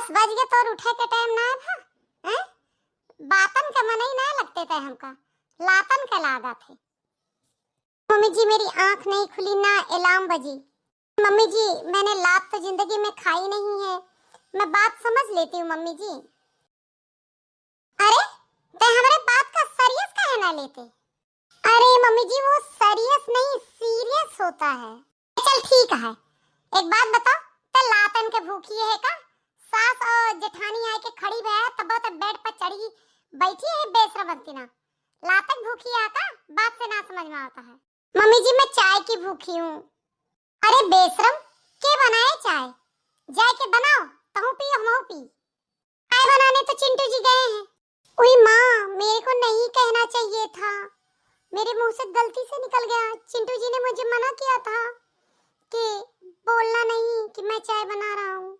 10 बज गए तो उठे के टाइम ना था हैं? बातन का मन ही ना लगते थे हमका, लातन के लागा थे। मम्मी जी मेरी आंख नहीं खुली ना अलार्म बजी। मम्मी जी मैंने लात तो जिंदगी में खाई नहीं है, मैं बात समझ लेती हूँ मम्मी जी। अरे ते हमारे बात का सीरियस काहे ना लेते? अरे मम्मी जी वो सीरियस नहीं सीरियस होता है। चल ठीक है, एक बात बताओ, ते लातन के भूखी है का? सास और जेठानी आए के खड़ी है तब तो बेड पर चढ़ी बैठी है बेशरम ना। लातक भूखी है का? बात से ना समझ में आता है। मम्मी जी मैं चाय की भूखी हूँ। अरे बेशरम के बनाए चाय? जाए के बनाओ, तहु पी हमहु पी। चाय बनाने तो चिंटू जी गए हैं। ओए माँ मेरे को नहीं कहना चाहिए था, मेरे मुंह से गलती से निकल गया। चिंटू जी ने मुझे मना किया था कि बोलना नहीं कि मैं चाय बना रहा हूँ।